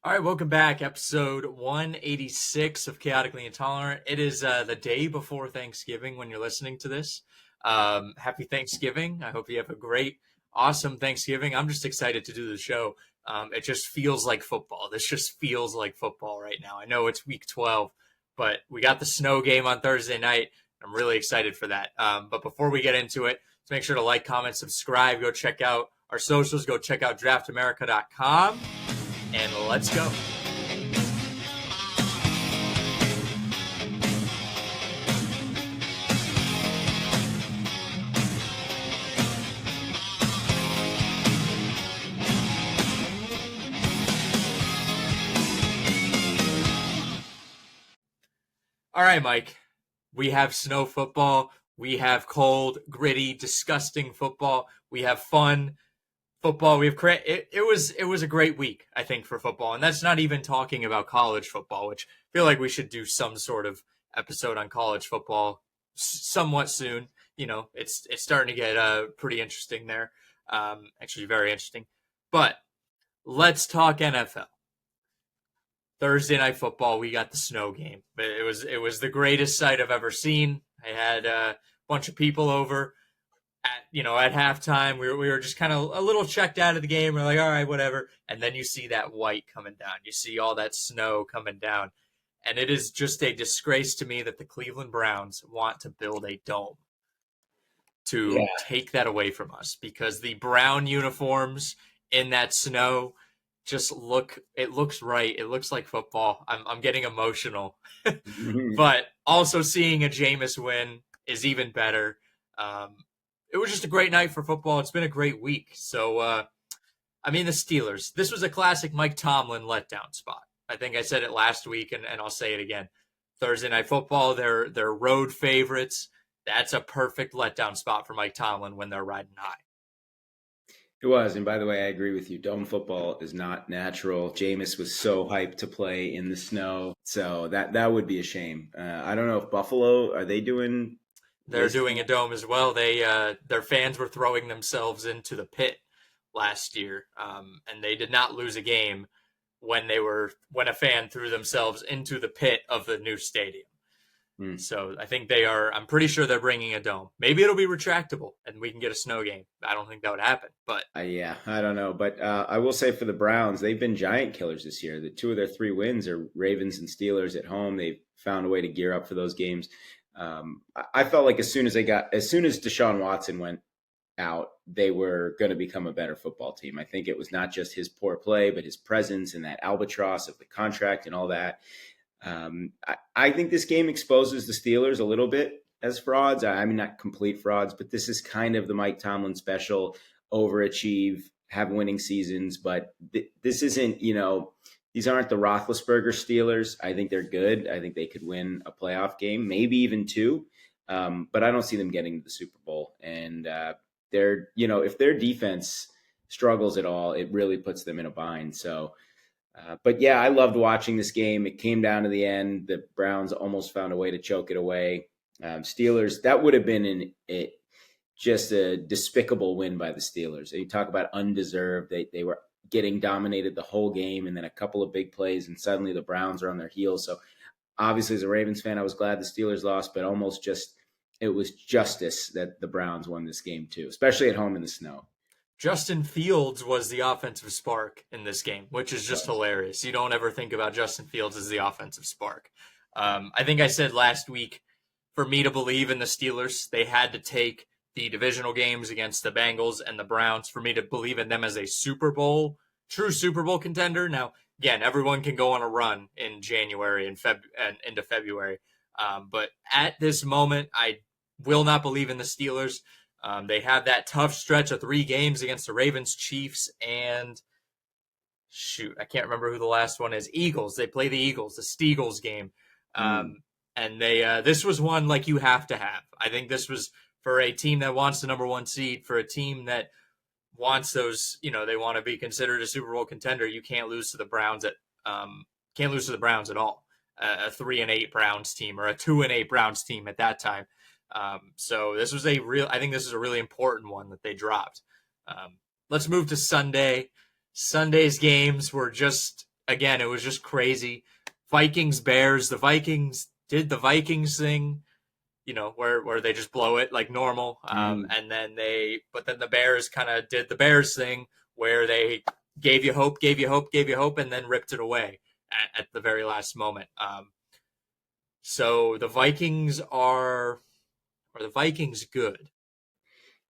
All right, welcome back. Episode 186 of Chaotically Intolerant. It is the day before Thanksgiving when you're listening to this. Happy Thanksgiving. I hope you have a great, awesome Thanksgiving. I'm just excited to do the show. It just feels like football. This just feels like football right now. I know it's week 12, but we got the snow game on Thursday night. I'm really excited for that. But before we get into it, so make sure to like, comment, subscribe. Go check out our socials. Go check out draftamerica.com. And let's go. All right, Mike. We have snow football. We have cold, gritty, disgusting football. We have fun football. It was a great week, I think, for football, and that's not even talking about college football, which I feel like we should do some sort of episode on college football somewhat soon. You know, it's starting to get pretty interesting there, actually very interesting. But let's talk NFL. Thursday night football, we got the snow game. It was the greatest sight I've ever seen. I had a bunch of people over at halftime. We were just kind of a little checked out of the game. We're like, all right, whatever. And then you see that white coming down. You see all that snow coming down. And it is just a disgrace to me that the Cleveland Browns want to build a dome to take that away from us, because the brown uniforms in that snow just looks right. It looks like football. I'm getting emotional. But also seeing a Jameis win is even better. It was just a great night for football. It's been a great week. So, the Steelers. This was a classic Mike Tomlin letdown spot. I think I said it last week, and I'll say it again. Thursday night football, they're road favorites. That's a perfect letdown spot for Mike Tomlin when they're riding high. It was, and by the way, I agree with you. Dome football is not natural. Jameis was so hyped to play in the snow, so that would be a shame. I don't know if Buffalo, are they doing? They're doing a dome as well. Their fans were throwing themselves into the pit last year, and they did not lose a game when a fan threw themselves into the pit of the new stadium. So I think I'm pretty sure they're bringing a dome. Maybe it'll be retractable and we can get a snow game. I don't think that would happen, but yeah, I don't know. But I will say for the Browns, they've been giant killers this year. The two of their three wins are Ravens and Steelers at home. They've found a way to gear up for those games. I felt like as soon as Deshaun Watson went out, they were going to become a better football team. I think it was not just his poor play, but his presence and that albatross of the contract and all that. I think this game exposes the Steelers a little bit as frauds. I mean, not complete frauds, but this is kind of the Mike Tomlin special: overachieve, have winning seasons. But this isn't, these aren't the Roethlisberger Steelers. I think they're good. I think they could win a playoff game, maybe even two. But I don't see them getting to the Super Bowl. And if their defense struggles at all, it really puts them in a bind. So. But yeah, I loved watching this game. It came down to the end. The Browns almost found a way to choke it away. Steelers, that would have been just a despicable win by the Steelers. You talk about undeserved. They were getting dominated the whole game, and then a couple of big plays, and suddenly the Browns are on their heels. So obviously, as a Ravens fan, I was glad the Steelers lost, but it was justice that the Browns won this game too, especially at home in the snow. Justin Fields was the offensive spark in this game, which is just hilarious. You don't ever think about Justin Fields as the offensive spark. I think I said last week, for me to believe in the Steelers, they had to take the divisional games against the Bengals and the Browns for me to believe in them as a true Super Bowl contender. Now, again, everyone can go on a run in January and into February. But at this moment, I will not believe in the Steelers. They have that tough stretch of 3 games against the Ravens, Chiefs, and I can't remember who the last one is. Eagles. They play the Eagles, the Steagles game. And this was one like you have to have. I think this was for a team that wants the number 1 seed, for a team that wants those, they want to be considered a Super Bowl contender. You can't lose to the Browns at all. A 3-8 Browns team or a 2-8 Browns team at that time. So I think this is a really important one that they dropped. Let's move to Sunday. Sunday's games were just again, it was just crazy. Vikings Bears. The Vikings did the Vikings thing, where they just blow it like normal. Mm. And then but then the Bears kind of did the Bears thing where they gave you hope, gave you hope, gave you hope, and then ripped it away at the very last moment. So the Vikings are the Vikings good?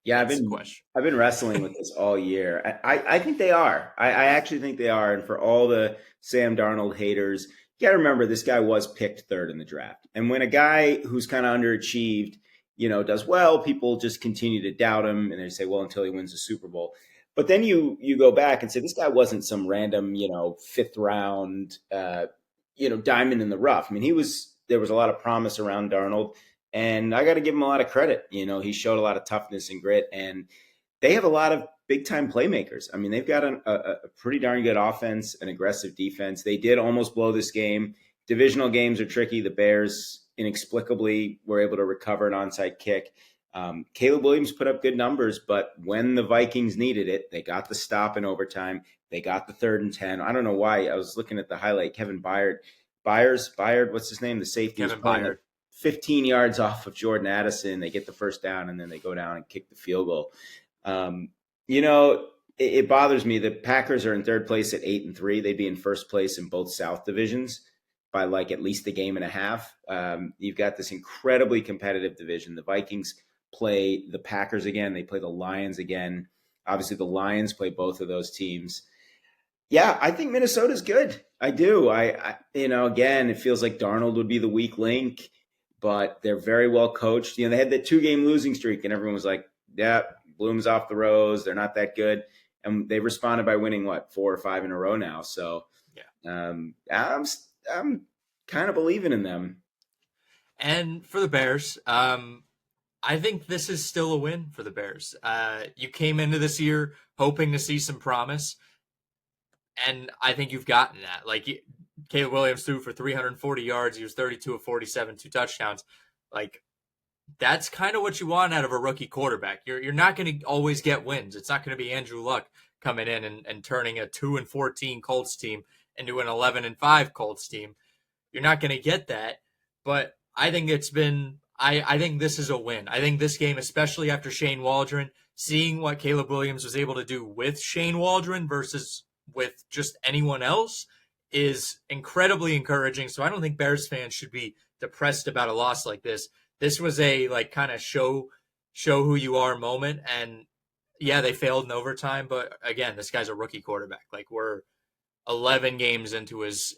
Yeah, That's the question. I've been wrestling with this all year. I think they are. I actually think they are. And for all the Sam Darnold haters, you got to remember this guy was picked third in the draft. And when a guy who's kind of underachieved, does well, people just continue to doubt him, and they say, well, until he wins the Super Bowl. But then you go back and say this guy wasn't some random, fifth round, diamond in the rough. I mean, there was a lot of promise around Darnold. And I got to give him a lot of credit. He showed a lot of toughness and grit, and they have a lot of big time playmakers. I mean, they've got a pretty darn good offense, an aggressive defense. They did almost blow this game. Divisional games are tricky. The Bears inexplicably were able to recover an onside kick. Caleb Williams put up good numbers, but when the Vikings needed it, they got the stop in overtime. They got the 3rd and 10. I don't know why. I was looking at the highlight. Kevin Byard, what's his name? The safety was Kevin playing Byard. 15 yards off of Jordan Addison. They get the first down, and then they go down and kick the field goal. It bothers me. The Packers are in 3rd place at 8-3. They'd be in 1st place in both South divisions by like at least a game and a half. You've got this incredibly competitive division. The Vikings play the Packers again. They play the Lions again. Obviously, the Lions play both of those teams. Yeah, I think Minnesota's good. I do. Again, it feels like Darnold would be the weak link, but they're very well coached. They had that 2-game losing streak, and everyone was like, yeah, Bloom's off the rose. They're not that good. And they responded by winning, 4 or 5 in a row now. So Yeah. I'm kind of believing in them. And for the Bears, I think this is still a win for the Bears. You came into this year hoping to see some promise, and I think you've gotten that. Like, Caleb Williams threw for 340 yards. He was 32 of 47, 2 touchdowns. Like, that's kind of what you want out of a rookie quarterback. You're not going to always get wins. It's not going to be Andrew Luck coming in and turning a 2-14 Colts team into an 11-5 Colts team. You're not going to get that. But I think I think this is a win. I think this game, especially after Shane Waldron, seeing what Caleb Williams was able to do with Shane Waldron versus with just anyone else, is incredibly encouraging. So I don't think Bears fans should be depressed about a loss like this. This was a kind of show who you are moment, and yeah, they failed in overtime, but again, this guy's a rookie quarterback. Like, we're 11 games into his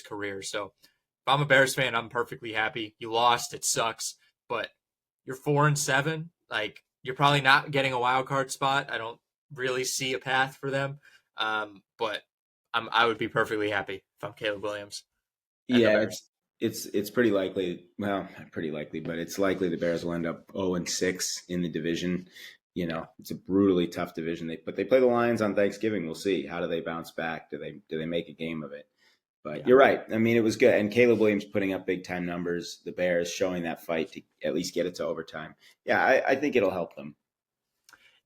career. So if I'm a Bears fan, I'm perfectly happy. You lost, it sucks, but you're 4-7. Like, you're probably not getting a wild card spot. I don't really see a path for them. But I would be perfectly happy if I'm Caleb Williams and the Yeah, Bears. it's pretty likely. Well, not pretty likely, but it's likely the Bears will end up 0-6 in the division. It's a brutally tough division. But they play the Lions on Thanksgiving. We'll see. How do they bounce back? Do they make a game of it? But Yeah. you're right. I mean, it was good. And Caleb Williams putting up big time numbers. The Bears showing that fight to at least get it to overtime. Yeah, I think it'll help them.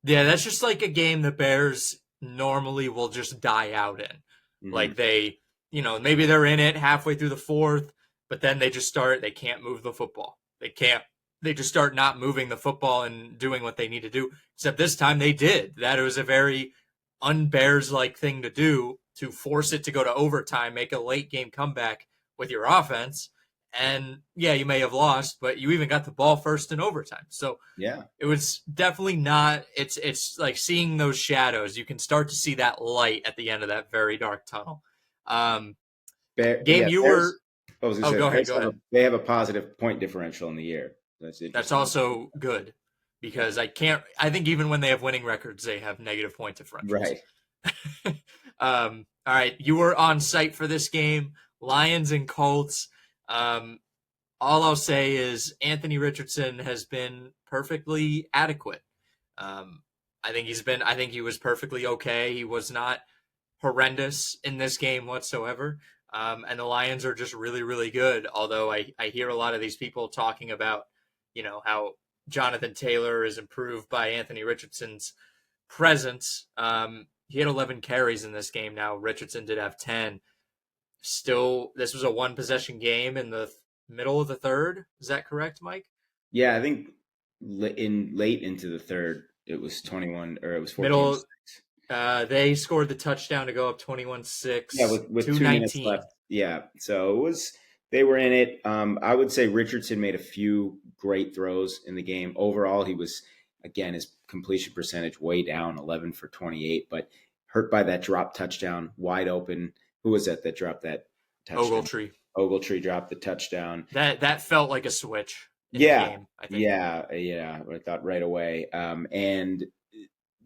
Yeah, that's just like a game the Bears normally will just die out in. Hmm. Like, maybe they're in it halfway through the 4th, but then they can't move the football. They just start not moving the football and doing what they need to do. Except this time they did. That it was a very un-Bears like thing to do, to force it to go to overtime, make a late game comeback with your offense. And yeah, you may have lost, but you even got the ball first in overtime. So Yeah. it was definitely not. It's like seeing those shadows. You can start to see that light at the end of that very dark tunnel. Um, Game, you Bears. were. I was going Oh, to say go ahead. Bears Go ahead. they have a positive point differential in the year. That's That's interesting. also good, because I can't. I think even when they have winning records, they have negative point differentials. Right. All right, you were on site for this game, Lions and Colts. Um, all I'll say is Anthony Richardson has been perfectly adequate. Um, I think he was perfectly okay. He was not horrendous in this game whatsoever. And the Lions are just really, really good. Although I hear a lot of these people talking about, how Jonathan Taylor is improved by Anthony Richardson's presence. He had 11 carries in this game. Now Richardson did have 10. Still, this was a one possession game in the middle of the third. Is that correct, Mike? Yeah, I think in late into the third, it was 21 or it was 14 to Middle, 6. they scored the touchdown to go up 21 Yeah, 6, with 2 minutes 2:19. left. Yeah, so it was they were in it. I would say Richardson made a few great throws in the game. Overall, he was again his completion percentage way down, 11 for 28, but hurt by that drop touchdown, wide open. Who was that dropped that touchdown? Ogletree. Ogletree dropped the touchdown. That felt like a switch in the Yeah, game, I think. yeah. I thought right away. And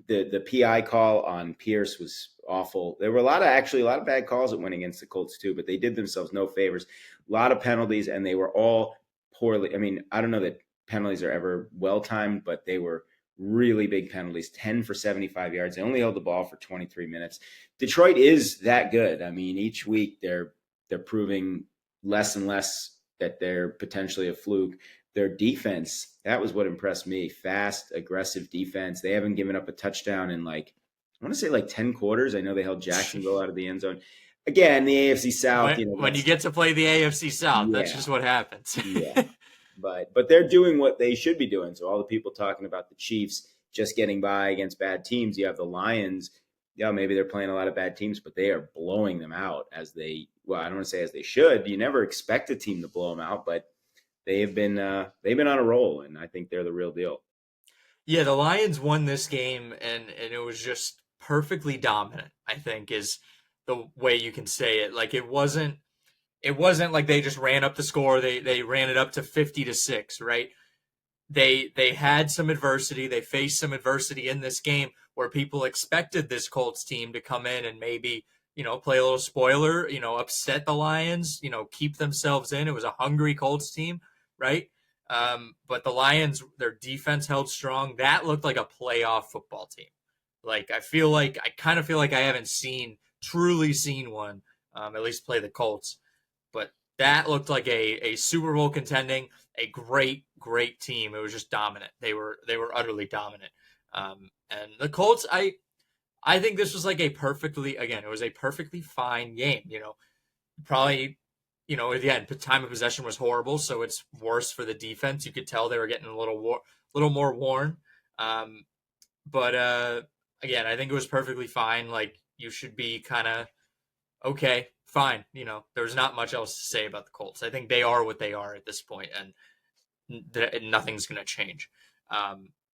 the PI call on Pierce was awful. There were a lot of bad calls that went against the Colts too, but they did themselves no favors. A lot of penalties, and they were all poorly. I mean, I don't know that penalties are ever well timed, but they were really big penalties. 10 for 75 yards. They only held the ball for 23 minutes. Detroit is that good. I mean, each week they're proving less and less that they're potentially a fluke. Their defense, that was what impressed me. Fast, aggressive defense. They haven't given up a touchdown in I want to say 10 quarters. I know they held Jacksonville out of the end zone. Again, the AFC South, When you that's, get to play the AFC South, that's yeah, just what happens. yeah. But they're doing what they should be doing. So all the people talking about the Chiefs just getting by against bad teams, you have the Lions. Yeah, maybe they're playing a lot of bad teams, but they are blowing them out I don't want to say as they should. You never expect a team to blow them out, but they've been on a roll, and I think they're the real deal. Yeah, the Lions won this game, and it was just perfectly dominant, I think, is the way you can say it. Like it wasn't like they just ran up the score. They ran it up to 50-6, right? They had some adversity. They faced some adversity in this game where people expected this Colts team to come in and maybe, play a little spoiler, upset the Lions, keep themselves in. It was a hungry Colts team, right? But the Lions, their defense held strong. That looked like a playoff football team. I kind of feel like I haven't truly seen one, at least play the Colts. But that looked like a Super Bowl contending, a great team. It was just dominant. They were utterly dominant. And the Colts, I think this was like it was a perfectly fine game. Probably, again, time of possession was horrible, so it's worse for the defense. You could tell they were getting a little more worn. Um, but again, I think it was perfectly fine. Like you should be kind of okay, fine. There's not much else to say about the Colts. I think they are what they are at this point, and nothing's going to change.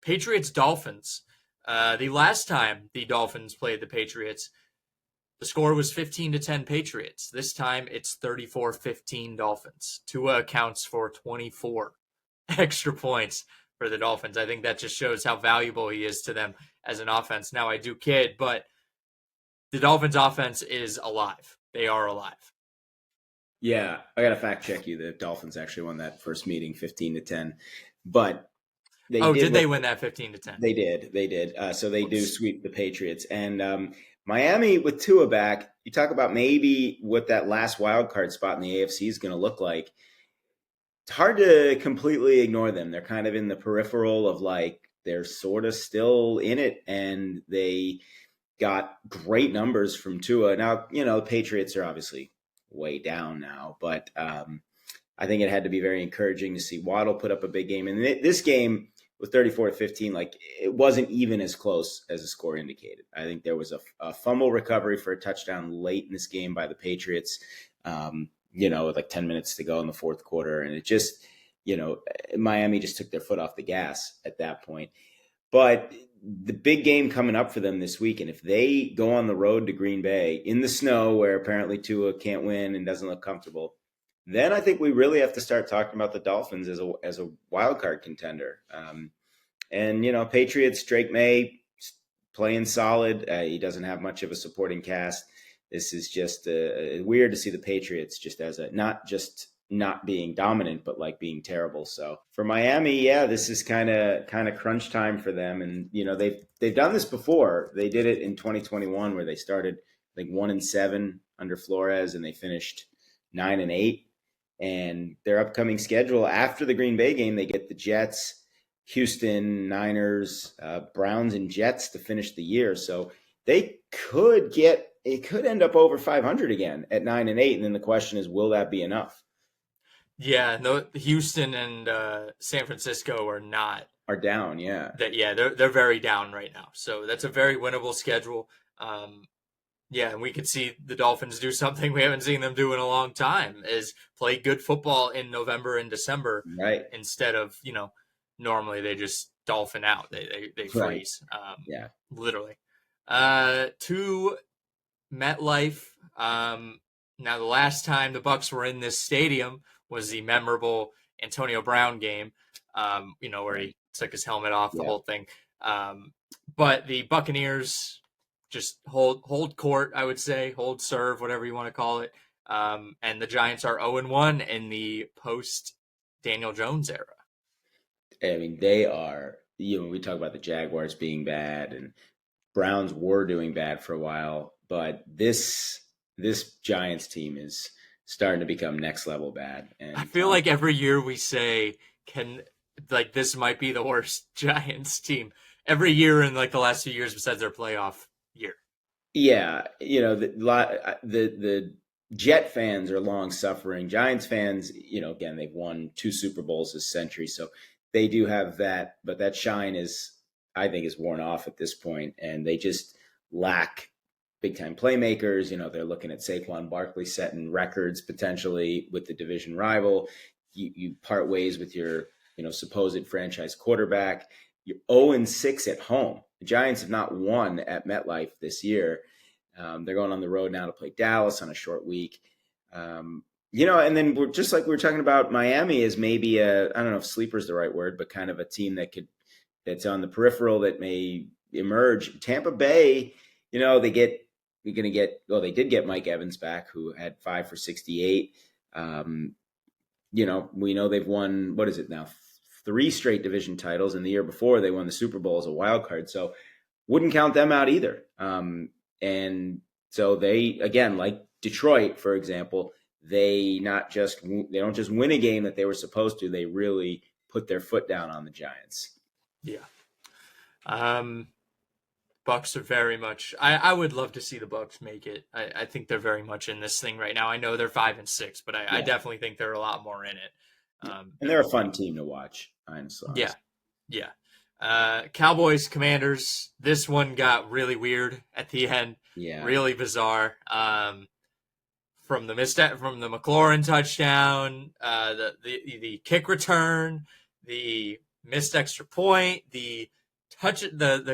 Patriots Dolphins. The last time the Dolphins played the Patriots, the score was 15-10 Patriots. This time it's 34-15 Dolphins. Tua accounts for 24 extra points for the Dolphins. I think that just shows how valuable he is to them as an offense. Now I do kid, but the Dolphins offense is alive. They are alive. Yeah, I got to fact check you. The Dolphins actually won that first meeting 15-10, but they Oh, did did they win that 15-10? they did. So they do Whoops. sweep the Patriots. And Miami with Tua back, you talk about maybe what that last wild card spot in the AFC is going to look like. It's hard to completely ignore them. They're kind of in the peripheral of they're sort of still in it, and they got great numbers from Tua. Now, the Patriots are obviously way down now, but I think it had to be very encouraging to see Waddle put up a big game. And this game with 34-15, it wasn't even as close as the score indicated. I think there was a fumble recovery for a touchdown late in this game by the Patriots, with 10 minutes to go in the fourth quarter. And it just, Miami just took their foot off the gas at that point. But the big game coming up for them this week, and if they go on the road to Green Bay in the snow where apparently Tua can't win and doesn't look comfortable, then I think we really have to start talking about the Dolphins as a wild card contender. Patriots, Drake May playing solid. He doesn't have much of a supporting cast. This is just weird to see the Patriots just as not just not being dominant, but being terrible. So for Miami, yeah, this is kind of crunch time for them. And they've done this before. They did it in 2021 where they started 1-7 under Flores and they finished 9-8. And their upcoming schedule after the Green Bay game, they get the Jets, Houston, Niners, Browns, and Jets to finish the year. So they could get it could end up over 500 again at 9-8, and then the question is, will that be enough? Yeah, no, Houston and San Francisco are not Are down, yeah. that. Yeah, they're very down right now. So that's a very winnable schedule. Um, yeah, and we could see the Dolphins do something we haven't seen them do in a long time: is play good football in November and December Right, instead of normally they just dolphin out. They right, freeze, yeah. literally. To MetLife. Now, the last time the Bucks were in this stadium was the memorable Antonio Brown game. Where Right. he took his helmet off, the Yeah. whole thing. But the Buccaneers just hold court, I would say, hold serve, whatever you want to call it. And the Giants are 0-1 in the post Daniel Jones era. I mean, they are, we talk about the Jaguars being bad and Browns were doing bad for a while, but this Giants team is starting to become next level bad. I And feel like every year we say, can like this might be the worst Giants team every year in like the last few years besides their playoff year. yeah, the Jet fans are long suffering. Giants fans, again, they've won 2 Super Bowls this century, so they do have that, but that shine is, I think, is worn off at this point, and they just lack big time playmakers. They're looking at Saquon Barkley setting records potentially with the division rival. You part ways with your supposed franchise quarterback. You're 0-6 at home. The Giants have not won at MetLife this year. They're going on the road now to play Dallas on a short week. And then we're just like we were talking about, Miami is maybe I don't know if sleeper is the right word, but kind of a team that's on the peripheral that may emerge. Tampa Bay, they did get Mike Evans back, who had 5 for 68. We know they've won, what is it now, 3 straight division titles, and the year before they won the Super Bowl as a wild card. So wouldn't count them out either. And so they, again, like Detroit, for example, they don't just win a game that they were supposed to. They really put their foot down on the Giants. Yeah. Bucks are very much. I would love to see the Bucks make it. I think they're very much in this thing right now. I know they're 5-6, but I Yeah. definitely think they're a lot more in it. And they're a fun team to watch, honestly. Yeah, yeah. Cowboys Commanders. This one got really weird at the end. Yeah. Really bizarre. From the McLaurin touchdown, the kick return, the missed extra point, the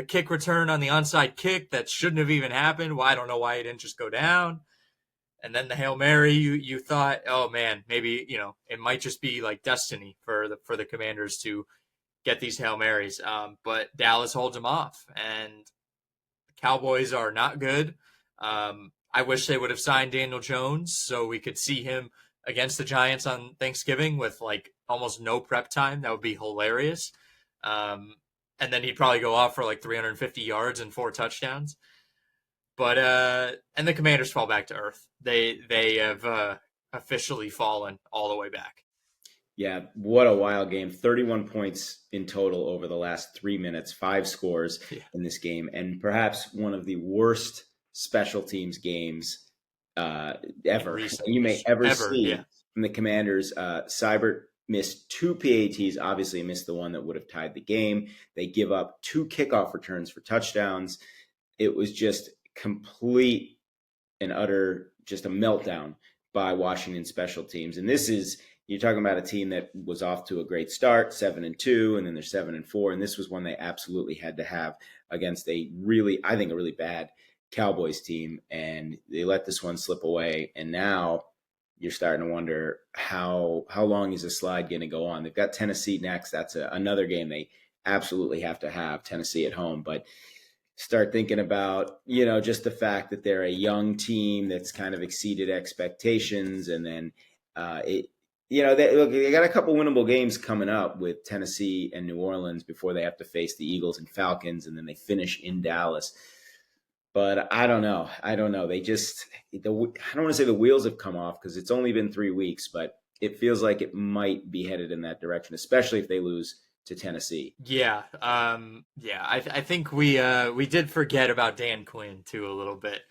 kick return on the onside kick that shouldn't have even happened. Well, I don't know why it didn't just go down. And then the Hail Mary, you thought, oh man, maybe it might just be like destiny for the Commanders to get these Hail Marys. But Dallas holds them off, and the Cowboys are not good. I wish they would have signed Daniel Jones so we could see him against the Giants on Thanksgiving with like almost no prep time. That would be hilarious. And then he'd probably go off for like 350 yards and 4 touchdowns. But and the Commanders fall back to earth. They have officially fallen all the way back. Yeah, what a wild game. 31 points in total over the last 3 minutes, 5 scores in this game, and perhaps one of the worst special teams games ever you may ever see from the Commanders. Seibert missed 2 PATs, obviously missed the one that would have tied the game. They give up 2 kickoff returns for touchdowns. It was just complete and utter, just a meltdown by Washington special teams. And you're talking about a team that was off to a great start, 7-2, and then they're 7-4. And this was one they absolutely had to have against I think a really bad Cowboys team. And they let this one slip away. And now you're starting to wonder how long is this slide going to go on? They've got Tennessee next. That's another game they absolutely have to have, Tennessee at home. But start thinking about, just the fact that they're a young team that's kind of exceeded expectations. And then they got a couple winnable games coming up with Tennessee and New Orleans before they have to face the Eagles and Falcons, and then they finish in Dallas. But I don't know. They just, I don't want to say the wheels have come off because it's only been 3 weeks, but it feels like it might be headed in that direction, especially if they lose to Tennessee. Yeah. I think we did forget about Dan Quinn too a little bit.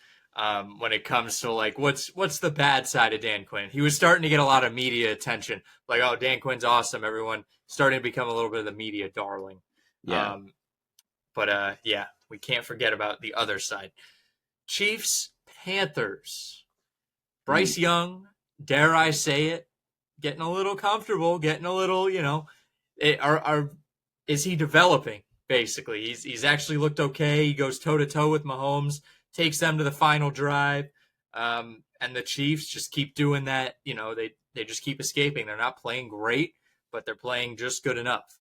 when it comes to like what's the bad side of Dan Quinn. He was starting to get a lot of media attention. Like, oh, Dan Quinn's awesome. Everyone starting to become a little bit of the media darling. Yeah. Um, but yeah, we can't forget about the other side. Chiefs, Panthers. Mm. Bryce Young, dare I say it, getting a little comfortable, getting a little, is he developing? Basically, he's actually looked okay. He goes toe to toe with Mahomes, takes them to the final drive, and the Chiefs just keep doing that. They just keep escaping. They're not playing great, but they're playing just good enough.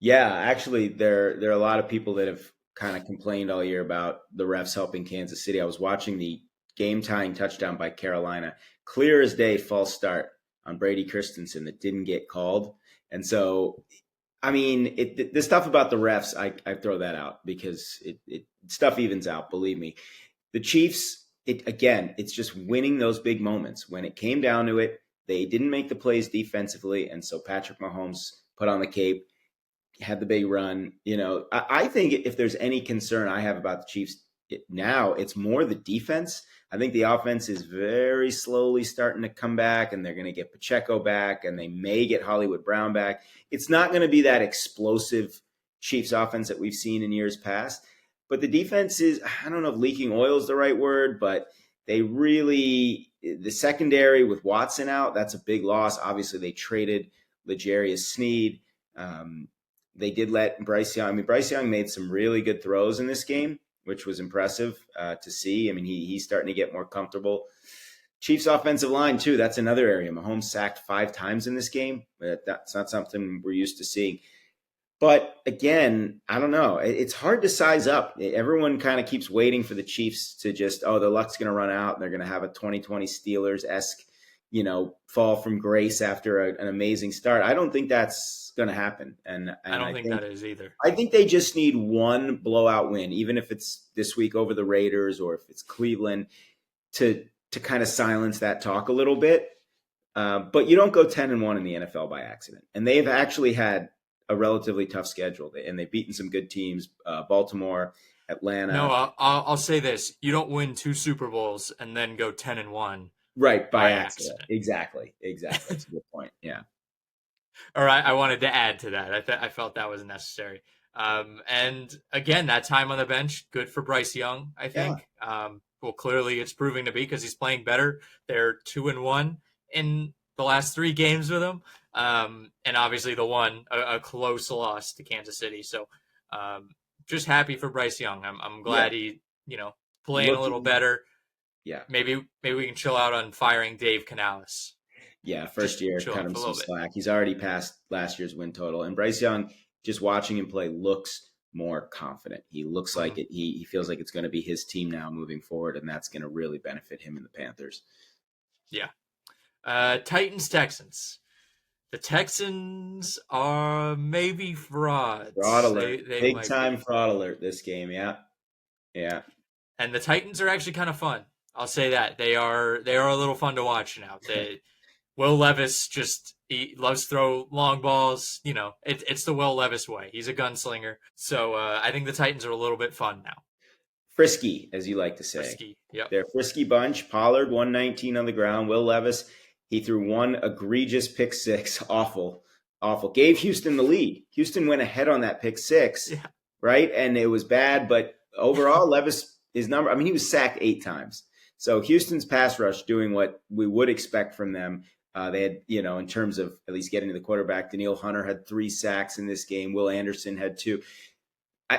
Yeah, actually, there are a lot of people that have kind of complained all year about the refs helping Kansas City. I was watching the game tying touchdown by Carolina, clear as day, false start on Brady Christensen that didn't get called, and so I mean, the stuff about the refs, I throw that out because stuff evens out. Believe me, the Chiefs, it's just winning those big moments. When it came down to it, they didn't make the plays defensively, and so Patrick Mahomes put on the cape, had the big run. I think if there's any concern I have about the Chiefs now, it's more the defense. I think the offense is very slowly starting to come back, and they're going to get Pacheco back, and they may get Hollywood Brown back. It's not going to be that explosive Chiefs offense that we've seen in years past. But the defense is, I don't know if leaking oil is the right word, but the secondary with Watson out, that's a big loss. Obviously, they traded L'Jarius Sneed. They did let Bryce Young. I mean, Bryce Young made some really good throws in this game, which was impressive to see. I mean, he's starting to get more comfortable. Chiefs offensive line, too. That's another area. Mahomes sacked 5 times in this game. That's not something we're used to seeing. But again, I don't know. It's hard to size up. Everyone kind of keeps waiting for the Chiefs to just, the luck's going to run out and they're going to have a 2020 Steelers-esque, fall from grace after an amazing start. I don't think that's going to happen. And I don't think that is either. I think they just need one blowout win, even if it's this week over the Raiders or if it's Cleveland, to kind of silence that talk a little bit. But you don't go 10-1 in the NFL by accident. And they've actually had a relatively tough schedule, and they've beaten some good teams, Baltimore, Atlanta. No, I'll say this: you don't win 2 Super Bowls and then go 10-1, right? By accident. Exactly. That's a good point. Yeah. All right, I wanted to add to that. I felt that was necessary. And again, that time on the bench, good for Bryce Young, I think. Yeah. Well, clearly it's proving to be because he's playing better. They're 2-1 in the last 3 games with him. And obviously the one, a close loss to Kansas City. So just happy for Bryce Young. I'm glad he, playing a little better. Yeah. Maybe we can chill out on firing Dave Canales. Yeah, first year, cut him some slack. He's already passed last year's win total. And Bryce Young, just watching him play, looks more confident. He looks like it. He feels like it's going to be his team now moving forward, and that's going to really benefit him and the Panthers. Yeah. Titans, Texans. The Texans are maybe frauds. Fraud alert. Big time fraud alert this game. Yeah. Yeah. And the Titans are actually kind of fun. I'll say that. They are a little fun to watch now. Will Levis he loves to throw long balls. It's the Will Levis way. He's a gunslinger. So I think the Titans are a little bit fun now. Frisky, as you like to say. Frisky, yep. They're a frisky bunch. Pollard, 119 on the ground. Will Levis, he threw one egregious pick 6. Awful. Gave Houston the lead. Houston went ahead on that pick 6, yeah. Right? And it was bad, but overall, Levis, he was sacked 8 times. So Houston's pass rush doing what we would expect from them. They had, in terms of at least getting to the quarterback, Daniil Hunter had 3 sacks in this game. Will Anderson had 2.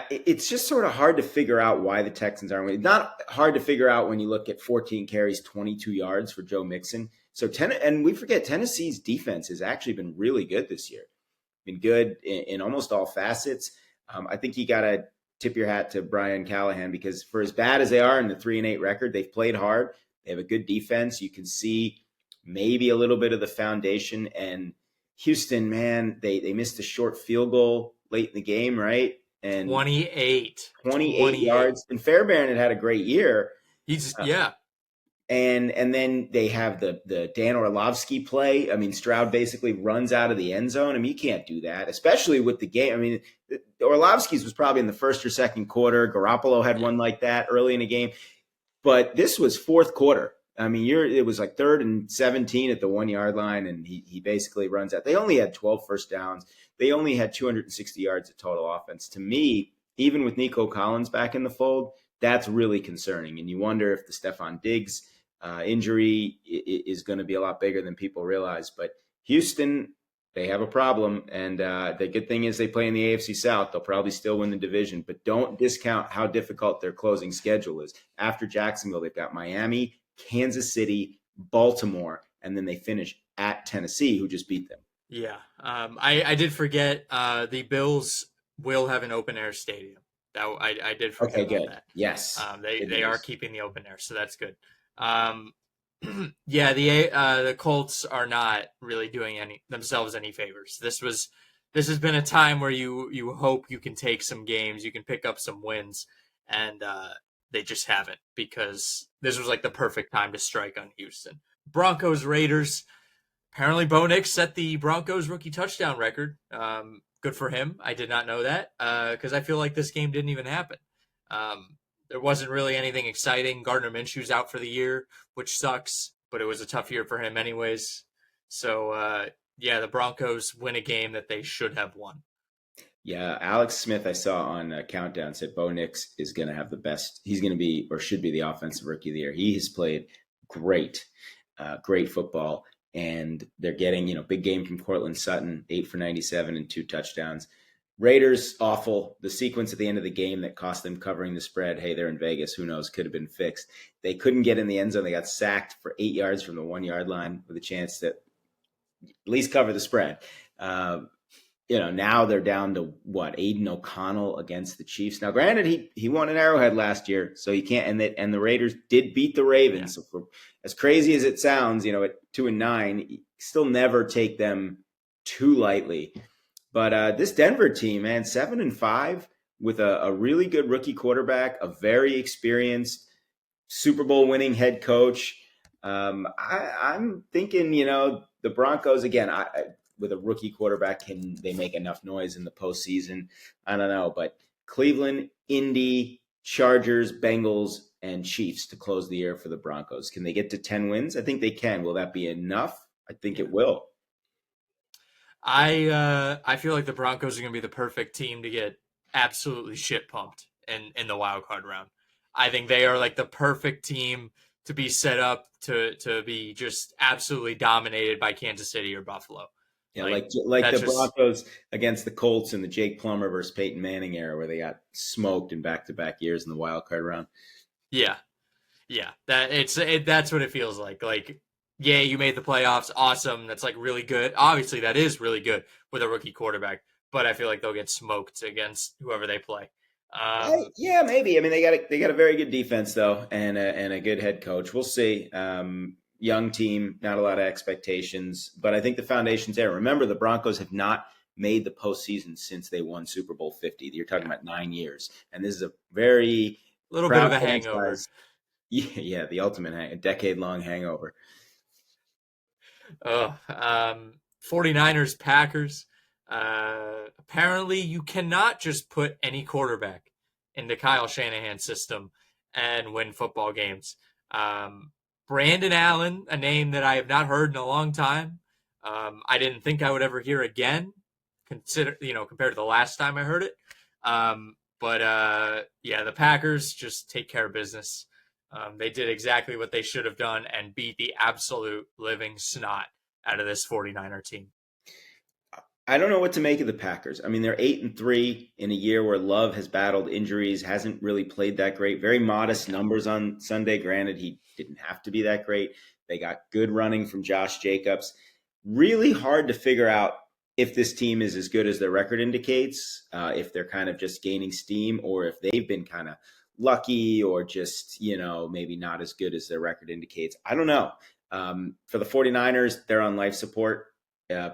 It's just sort of hard to figure out why the Texans aren't winning. Not hard to figure out when you look at 14 carries, 22 yards for Joe Mixon. So and we forget Tennessee's defense has actually been really good this year. Been good in almost all facets. I think you got to tip your hat to Brian Callahan because for as bad as they are in the 3-8 record, they've played hard. They have a good defense. You can see maybe a little bit of the foundation. And Houston, man, they missed a short field goal late in the game, right? And 28 yards. And Fairbairn had a great year. Yeah. And then they have the Dan Orlovsky play. I mean, Stroud basically runs out of the end zone. I mean, you can't do that, especially with the game. I mean, Orlovsky's was probably in the first or second quarter. Garoppolo had one like that early in the game. But this was fourth quarter. I mean, it was like 3rd and 17 at the 1 yard line, and he basically runs out. They only had 12 first downs. They only had 260 yards of total offense. To me, even with Nico Collins back in the fold, that's really concerning. And you wonder if the Stephon Diggs injury is going to be a lot bigger than people realize. But Houston, they have a problem. And the good thing is they play in the AFC South. They'll probably still win the division. But don't discount how difficult their closing schedule is. After Jacksonville, they've got Miami, Kansas City, Baltimore, and then they finish at Tennessee, who just beat them. Yeah. I did forget the Bills will have an open air stadium. I did forget Okay, about good. that. Yes. They are keeping the open air, so that's good. Um, yeah, the Colts are not really doing themselves any favors. This has been a time where you hope you can take some games, you can pick up some wins, and they just haven't, because this was like the perfect time to strike on Houston. Broncos Raiders. Apparently, Bo Nix set the Broncos rookie touchdown record. Good for him. I did not know that, because I feel like this game didn't even happen. There wasn't really anything exciting. Gardner Minshew's out for the year, which sucks, but it was a tough year for him anyways. So, yeah, the Broncos win a game that they should have won. Yeah, Alex Smith, I saw on Countdown, said Bo Nix is going to have the best. He's going to be, or should be, the offensive rookie of the year. He has played great, great football. And they're getting, big game from Cortland Sutton, 8 for 97 and 2 touchdowns. Raiders, awful. The sequence at the end of the game that cost them covering the spread. Hey, they're in Vegas. Who knows? Could have been fixed. They couldn't get in the end zone. They got sacked for 8 yards from the 1 yard line with a chance to at least cover the spread. Now they're down to what, Aiden O'Connell against the Chiefs. Now, granted, he won an Arrowhead last year, so you can't. And the Raiders did beat the Ravens. Yeah. So, for as crazy as it sounds, at 2-9, you still never take them too lightly. But this Denver team, man, 7-5 with a really good rookie quarterback, a very experienced Super Bowl winning head coach. I'm thinking, the Broncos again. With a rookie quarterback, can they make enough noise in the postseason? I don't know. But Cleveland, Indy, Chargers, Bengals, and Chiefs to close the year for the Broncos. Can they get to 10 wins? I think they can. Will that be enough? I think it will. I feel like the Broncos are going to be the perfect team to get absolutely shit pumped in the wild card round. I think they are like the perfect team to be set up to be just absolutely dominated by Kansas City or Buffalo. Yeah, like the Broncos against the Colts in the Jake Plummer versus Peyton Manning era, where they got smoked in back-to-back years in the wild card round. Yeah, that's what it feels like. Like, yeah, you made the playoffs, awesome. That's like really good. Obviously, that is really good with a rookie quarterback, but I feel like they'll get smoked against whoever they play. Yeah, maybe. I mean, they got a very good defense though, and a good head coach. We'll see. Young team, not a lot of expectations, but I think the foundation's there. Remember, the Broncos have not made the postseason since they won Super Bowl 50. You're talking about 9 years, and this is a very little bit of a hangover. Yeah, the ultimate decade-long hangover. 49ers, Packers. Apparently, you cannot just put any quarterback into Kyle Shanahan's system and win football games. Brandon Allen, a name that I have not heard in a long time. I didn't think I would ever hear again, compared to the last time I heard it. But the Packers just take care of business. They did exactly what they should have done and beat the absolute living snot out of this 49er team. I don't know what to make of the Packers. I mean, they're 8-3 in a year where Love has battled injuries, hasn't really played that great. Very modest numbers on Sunday. Granted, he didn't have to be that great. They got good running from Josh Jacobs. Really hard to figure out if this team is as good as their record indicates, if they're kind of just gaining steam, or if they've been kind of lucky or just, maybe not as good as their record indicates. I don't know. For the 49ers, they're on life support.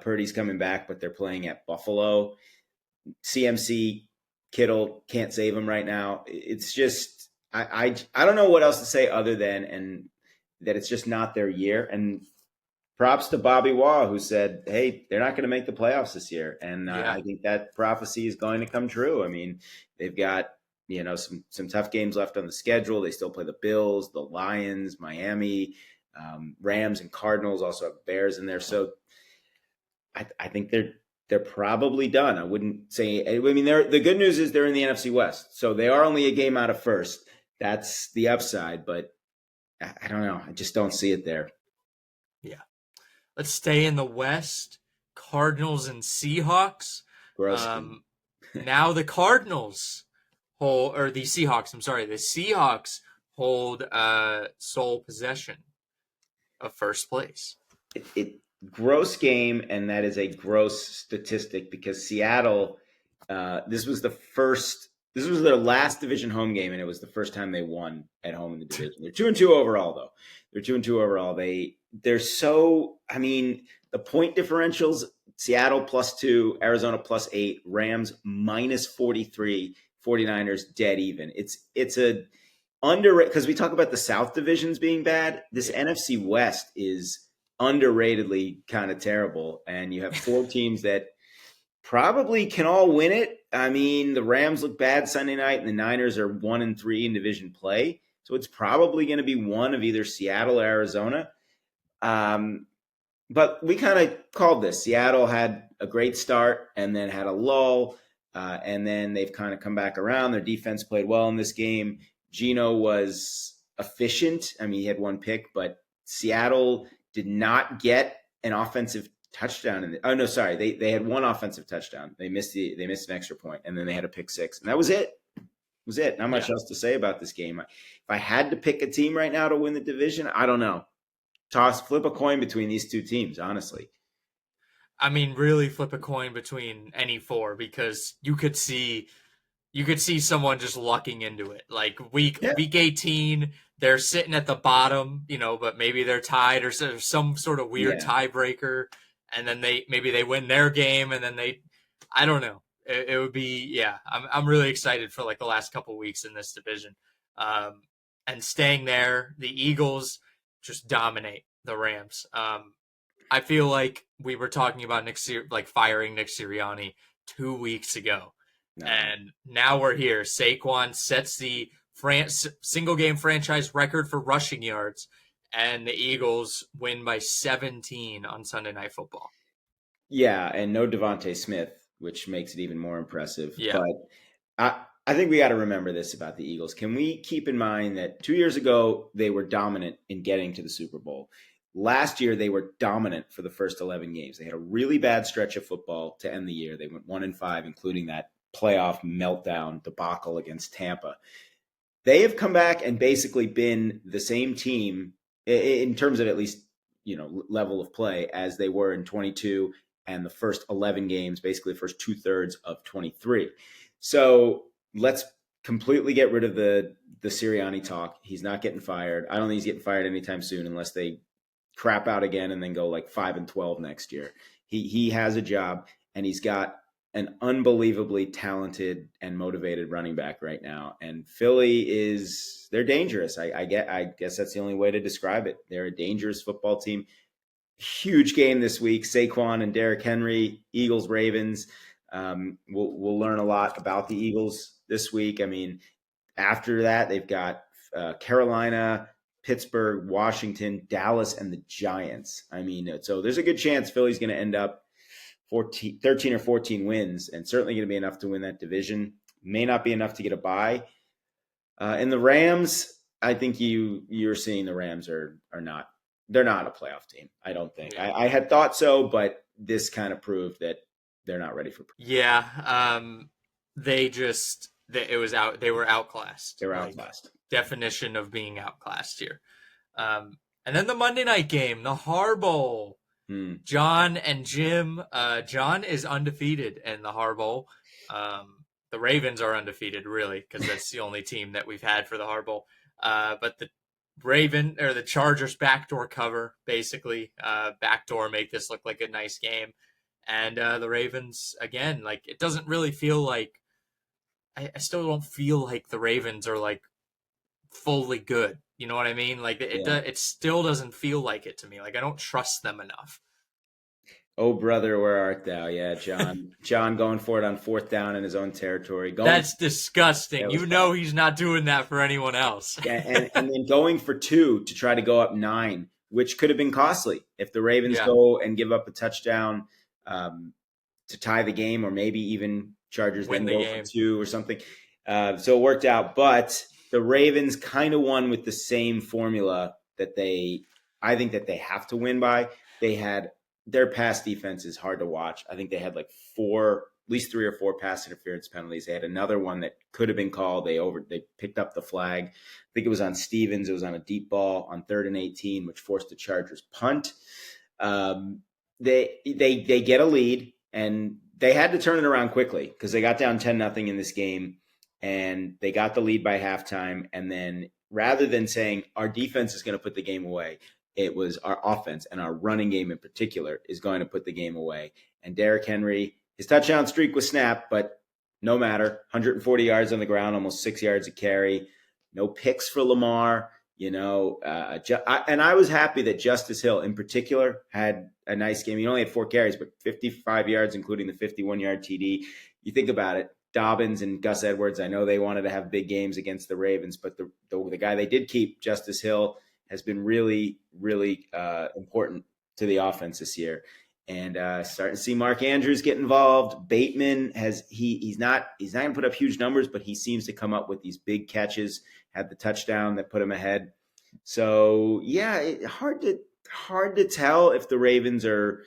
Purdy's coming back, but they're playing at Buffalo. CMC, Kittle can't save him right now. It's just I don't know what else to say other than and that it's just not their year. And props to Bobby Waugh, who said, "Hey, they're not going to make the playoffs this year." And I think that prophecy is going to come true. I mean, they've got some tough games left on the schedule. They still play the Bills, the Lions, Miami, Rams, and Cardinals. Also have Bears in there. So I think they're probably done. I wouldn't say. I mean, the good news is they're in the NFC West, so they are only a game out of first. That's the upside, but I don't know. I just don't see it there. Yeah. Let's stay in the West. Cardinals and Seahawks. Gross. Now the Cardinals hold, or the Seahawks, I'm sorry, the Seahawks hold sole possession of first place. It gross game, and that is a gross statistic because Seattle. This was the first. This was their last division home game, and it was the first time they won at home in the division. They're 2-2 overall, though. They're 2-2 overall. They're so. I mean, the point differentials: Seattle +2, Arizona +8, Rams -43, 49ers dead even. It's a underrated because we talk about the South divisions being bad. This NFC West is underratedly kind of terrible, and you have four teams that probably can all win it. I mean, the Rams look bad Sunday night, and the Niners are 1-3 in division play, so it's probably going to be one of either Seattle or Arizona. But we kind of called this. Seattle had a great start and then had a lull, and then they've kind of come back around. Their defense played well in this game. Geno was efficient. I mean, he had one pick, but Seattle did not get an offensive touchdown. Oh no, sorry, they had one offensive touchdown. They missed an extra point, and then they had a pick six, and that was it. Was it? Not much else to say about this game. If I had to pick a team right now to win the division, I don't know. Flip a coin between these two teams, honestly. I mean, really flip a coin between any four because you could see someone just lucking into it. Like week 18, they're sitting at the bottom, but maybe they're tied or some sort of weird tiebreaker, and then they win their game, and then I don't know. It would be I'm really excited for like the last couple weeks in this division, and staying there. The Eagles just dominate the Rams. I feel like we were talking about firing Nick Sirianni 2 weeks ago. No. And now we're here. Saquon sets the single game franchise record for rushing yards, and the Eagles win by 17 on Sunday Night Football. Yeah, and no Devontae Smith, which makes it even more impressive. Yeah. But I think we got to remember this about the Eagles. Can we keep in mind that 2 years ago, they were dominant in getting to the Super Bowl? Last year, they were dominant for the first 11 games. They had a really bad stretch of football to end the year. They went 1-5, including that playoff meltdown debacle against Tampa. They have come back and basically been the same team in terms of at least, level of play as they were in 22 and the first 11 games, basically the first 2/3 of 23. So let's completely get rid of the Sirianni talk. He's not getting fired. I don't think he's getting fired anytime soon unless they crap out again and then go like 5-12 next year. He has a job, and he's got an unbelievably talented and motivated running back right now. And Philly they're dangerous. I guess that's the only way to describe it. They're a dangerous football team. Huge game this week. Saquon and Derrick Henry, Eagles, Ravens. We'll learn a lot about the Eagles this week. I mean, after that, they've got Carolina, Pittsburgh, Washington, Dallas, and the Giants. I mean, so there's a good chance Philly's going to end up 13 or 14 wins, and certainly going to be enough to win that division. May not be enough to get a bye. And the Rams, I think you're seeing the Rams are not. They're not a playoff team. I don't think. I had thought so, but this kind of proved that they're not ready for. Yeah, it was out. They were outclassed. They were outclassed. Definition of being outclassed here. And then the Monday night game, the Har Bowl. John and Jim. John is undefeated in the Har Bowl. The Ravens are undefeated, really, because that's the only team that we've had for the Har Bowl. But the the Chargers backdoor cover, basically. Backdoor make this look like a nice game. And the Ravens, again, like it doesn't really feel like I still don't feel like the Ravens are like fully good. You know what I mean? Like it still doesn't feel like it to me. Like I don't trust them enough. Oh brother, where art thou? Yeah, John. John going for it on fourth down in his own territory. Going That's disgusting. That was You bad. know he's not doing that for anyone else. And then going for two to try to go up nine, which could have been costly if the Ravens Yeah, go and give up a touchdown um, to tie the game, or maybe even Chargers win then the go for game. two or something. So it worked out, but the Ravens kind of won with the same formula that I think that they have to win by. They had their pass defense is hard to watch. I think they had like at least three or four pass interference penalties. They had another one that could have been called. They picked up the flag. I think it was on Stevens. It was on a deep ball on 3rd and 18, which forced the Chargers punt. Um, they get a lead, and they had to turn it around quickly because they got down 10-0 in this game, and they got the lead by halftime. And then rather than saying our defense is going to put the game away, it was our offense, and our running game in particular is going to put the game away. And Derrick Henry, his touchdown streak was snapped, but no matter. 140 yards on the ground, almost 6 yards a carry. No picks for Lamar. And I was happy that Justice Hill, in particular, had a nice game. He only had 4 carries, but 55 yards, including the 51-yard TD. You think about it, Dobbins and Gus Edwards, I know they wanted to have big games against the Ravens, but the guy they did keep, Justice Hill, has been really, really important to the offense this year. And starting to see Mark Andrews get involved. Bateman he's not going to put up huge numbers, but he seems to come up with these big catches. Had the touchdown that put him ahead. So yeah, hard to tell if the Ravens are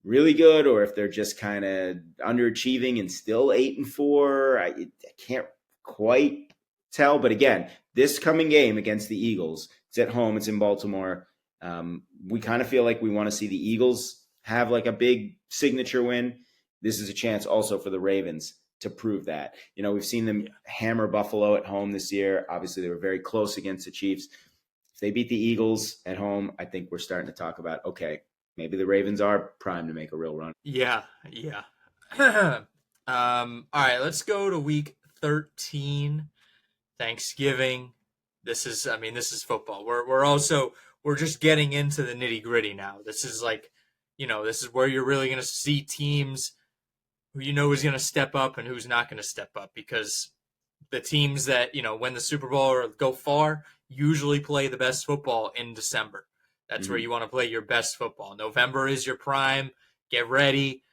really good or if they're just kind of underachieving and still 8-4. I can't quite tell. But again, this coming game against the Eagles, it's at home. It's in Baltimore. We kind of feel like we want to see the Eagles have like a big signature win. This is a chance also for the Ravens to prove that. We've seen them hammer Buffalo at home this year. Obviously, they were very close against the Chiefs. If they beat the Eagles at home, I think we're starting to talk about, okay, maybe the Ravens are primed to make a real run. Yeah, yeah. All right, let's go to week 13, Thanksgiving. This is football. We're just getting into the nitty gritty now. This is like, this is where you're really gonna see teams who you know is gonna step up and who's not gonna step up, because the teams that win the Super Bowl or go far usually play the best football in December. That's where Mm-hmm. you want to play your best football. November is your prime. Get ready,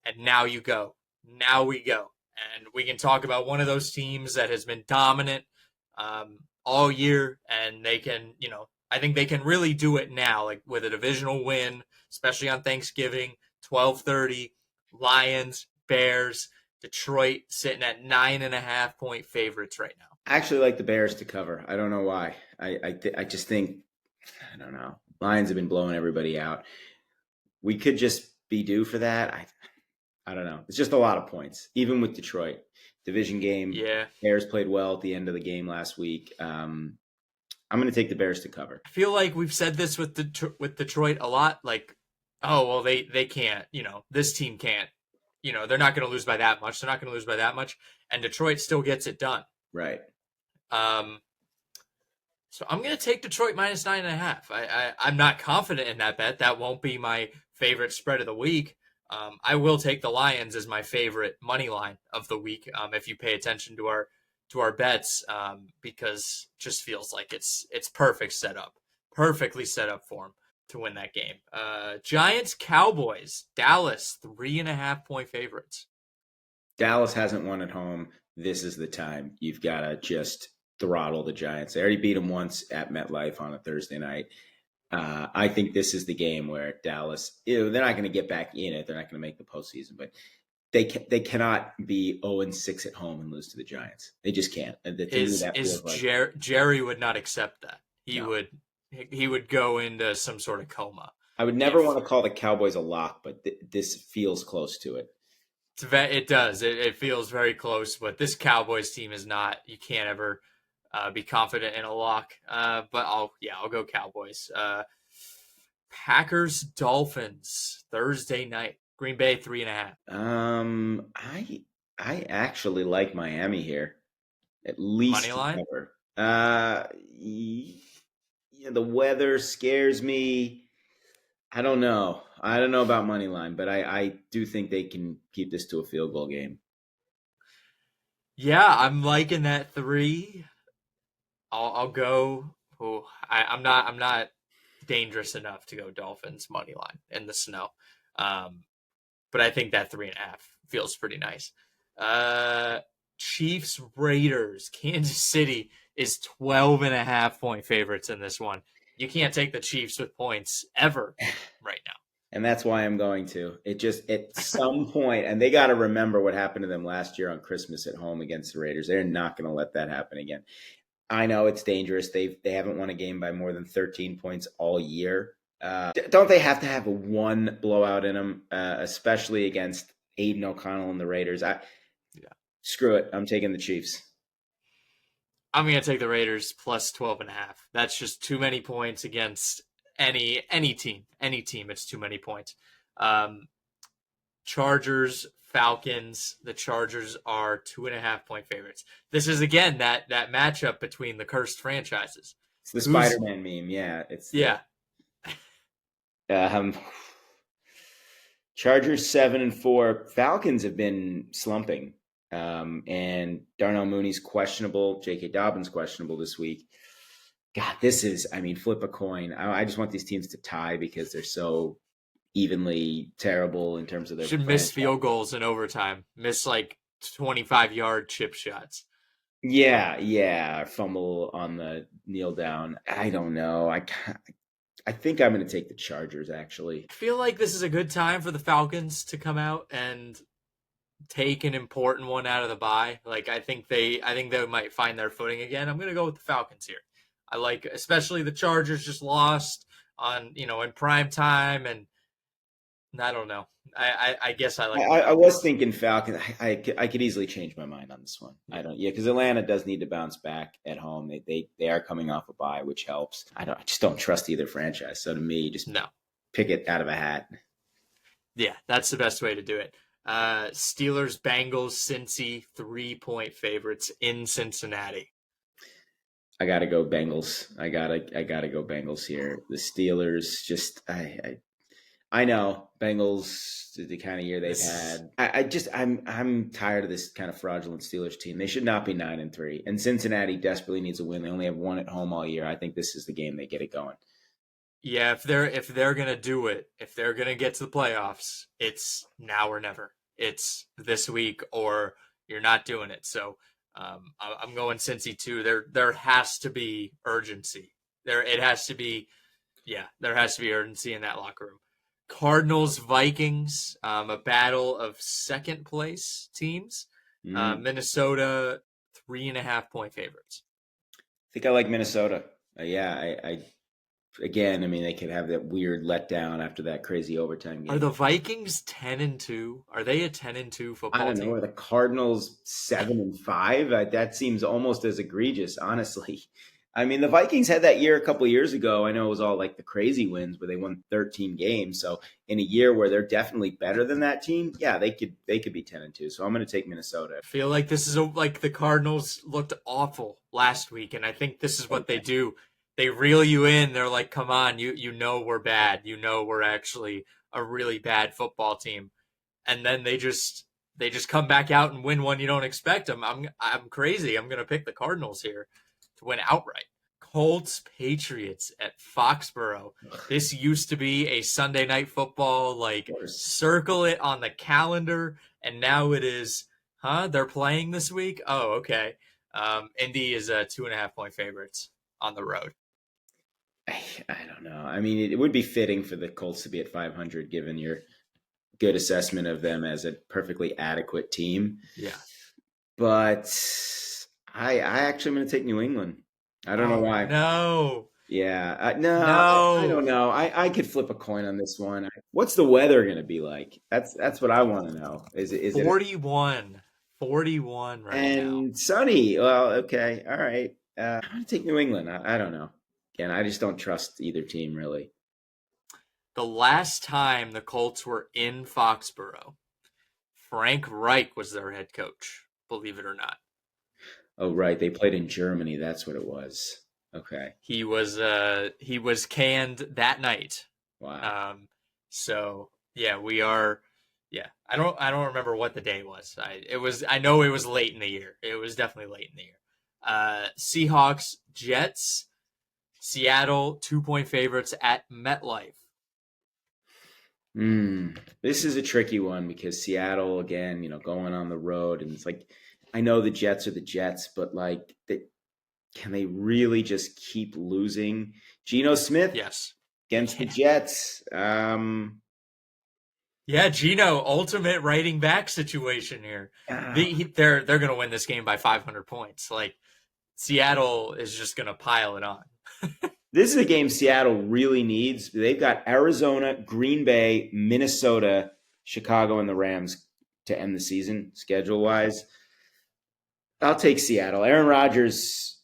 and now you go. Now we go, and we can talk about one of those teams that has been dominant all year, and they can, I think they can really do it now, like with a divisional win, especially on Thanksgiving. 12:30, Lions, Bears. Detroit sitting at 9.5 point favorites right now. I actually like the Bears to cover. I don't know why. I just think, I don't know. Lions have been blowing everybody out. We could just be due for that. I don't know. It's just a lot of points, even with Detroit. Division game. Yeah, Bears played well at the end of the game last week. I'm going to take the Bears to cover. I feel like we've said this with Detroit a lot. Like, oh well, they can't. This team can't. They're not going to lose by that much. They're not going to lose by that much, and Detroit still gets it done. Right. Um, so I'm going to take Detroit minus 9.5. I'm not confident in that bet. That won't be my favorite spread of the week. I will take the Lions as my favorite money line of the week. If you pay attention to our bets, because it just feels like it's perfectly set up for them to win that game. Giants Cowboys, Dallas 3.5 point favorites. Dallas hasn't won at home. This is the time. You've got to just throttle the Giants. They already beat them once at MetLife on a Thursday night. I think this is the game where Dallas, they're not going to get back in it. They're not going to make the postseason, but they cannot be 0-6 at home and lose to the Giants. They just can't. And Jerry would not accept that. No. He would go into some sort of coma. I would never want to call the Cowboys a lock, but this feels close to it. It does. It feels very close, but this Cowboys team is not. You can't ever be confident in a lock. But I'll go Cowboys. Packers Dolphins Thursday night. Green Bay 3.5. I actually like Miami here, at least Money to line. cover. Yeah, the weather scares me. I don't know. I don't know about money line, but I do think they can keep this to a field goal game. Yeah, I'm liking that three. I'll go. Oh, I'm not dangerous enough to go Dolphins money line in the snow. Um, but I think that 3.5 feels pretty nice. Uh, Chiefs Raiders. Kansas City is 12.5 point favorites in this one. You can't take the Chiefs with points ever right now. And that's why I'm going to. It just at some point, and they got to remember what happened to them last year on Christmas at home against the Raiders. They're not going to let that happen again. I know it's dangerous. They haven't won a game by more than 13 points all year. Don't they have to have a one blowout in them, especially against Aiden O'Connell and the Raiders? Yeah. Screw it. I'm taking the Chiefs. I'm gonna take the Raiders plus 12.5. That's just too many points against any team. Any team, it's too many points. Um, Chargers, Falcons. The Chargers are 2.5 point favorites. This is again that matchup between the cursed franchises. It's the Who's Spider-Man meme. Yeah, it's the yeah. um, Chargers 7-4. Falcons have been slumping, and Darnell Mooney's questionable. J.K. Dobbins questionable this week. God, this is. I mean, flip a coin. I just want these teams to tie because they're so evenly terrible in terms of their Should miss franchise. field goals in overtime. Miss like 25-yard chip shots. Yeah, yeah. Fumble on the kneel down. I don't know. I think I'm going to take the Chargers actually. I feel like this is a good time for the Falcons to come out and take an important one out of the bye. Like I think they might find their footing again. I'm gonna go with the Falcons here. I like especially the Chargers just lost on in prime time, and I don't know. I guess I I, like the I was Falcons. thinking Falcons. I could easily change my mind on this one. Yeah. I don't. Yeah, because Atlanta does need to bounce back at home. They are coming off a bye, which helps. I just don't trust either franchise. So to me, just No. pick it out of a hat. Yeah, that's the best way to do it. Steelers, Bengals, Cincy, 3 point favorites in Cincinnati. I gotta go Bengals. I gotta go Bengals here. The Steelers just I know Bengals the kind of year they've This had. I'm tired of this kind of fraudulent Steelers team. They should not be 9-3. And Cincinnati desperately needs a win. They only have one at home all year. I think this is the game they get it going. Yeah, if they're gonna do it, if they're gonna get to the playoffs, it's now or never. It's this week or you're not doing it. So I'm going Cincy too. There has to be urgency. It has to be there has to be urgency in that locker room. Cardinals Vikings, a battle of second place teams. Mm. Minnesota 3.5 point favorites. I think I like Minnesota. Yeah, I again, I mean, they could have that weird letdown after that crazy overtime Are game. the Vikings 10-2? Are they a 10-2 I football don't know. team? Are the Cardinals 7-5? That seems almost as egregious, honestly. I mean, the Vikings had that year a couple of years ago. I know it was all like the crazy wins where they won 13 games. So in a year where they're definitely better than that team, yeah, they could be 10-2. So I'm going to take Minnesota. I feel like this is like the Cardinals looked awful last week, and I think this is what they do. They reel you in. They're like, "Come on, you know we're bad. You know we're actually a really bad football team." And then they just come back out and win one you don't expect them. I'm crazy. I'm gonna pick the Cardinals here to win outright. Colts Patriots at Foxborough. This used to be a Sunday night football, Of like course. circle it on the calendar, and now it is, huh? They're playing this week? Oh, okay. Indy is a 2.5 point favorites on the road. I don't know. I mean, it would be fitting for the Colts to be at 500 given your good assessment of them as a perfectly adequate team. Yeah. But I actually am going to take New England. I don't know Oh why. no. Yeah, no, I No. don't know. I could flip a coin on this one. What's the weather going to be like? That's what I want to know. Is it 41. 41 right now. and sunny? Well, okay, all right. I'm going to take New England. I don't know. Again, I just don't trust either team really. The last time the Colts were in Foxborough, Frank Reich was their head coach, believe it or not. Oh, right. They played in Germany. That's what it was. Okay. He was canned that night. Wow. So yeah, we are. Yeah, I don't remember what the day was. I know it was late in the year. It was definitely late in the year. Seahawks, Jets, Seattle 2-point favorites at MetLife. This is a tricky one because Seattle, again, going on the road, and it's like, I know the Jets are the Jets, but like, can they really just keep losing? Geno Smith Yes. against the Yeah. Jets. Yeah, Gino, ultimate writing back situation here. They're gonna win this game by 500 points. Like Seattle is just gonna pile it on. This is a game Seattle really needs. They've got Arizona, Green Bay, Minnesota, Chicago, and the Rams to end the season schedule wise. I'll take Seattle. Aaron Rodgers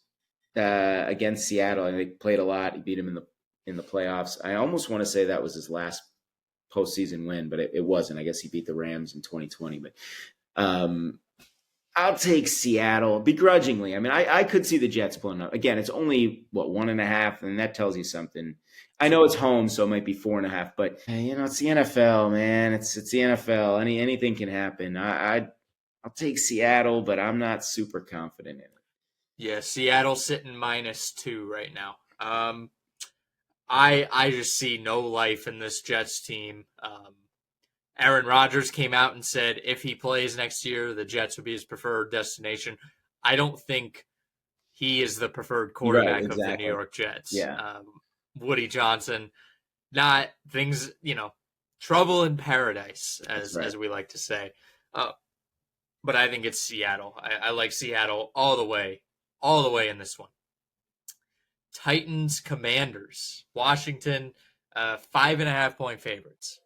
against Seattle, and they played a lot. He beat him in the playoffs. I almost want to say that was his last postseason win, but it wasn't. I guess he beat the Rams in 2020. But I'll take Seattle begrudgingly. I mean, I could see the Jets pulling up. Again, it's only, 1.5, and that tells you something. I know it's home, so it might be 4.5, but it's the NFL, man. It's the NFL. Anything can happen. I'll take Seattle, but I'm not super confident in it. Yeah, Seattle sitting -2 right now. I just see no life in this Jets team. Aaron Rodgers came out and said if he plays next year, the Jets would be his preferred destination. I don't think he is the preferred Right, quarterback of the New exactly. York Jets. Yeah, Woody Johnson, not things, trouble in paradise, that's as right. as we like to say. Uh, but I think it's Seattle. I like Seattle all the way in this one. Titans, Commanders, Washington, 5.5-point favorites.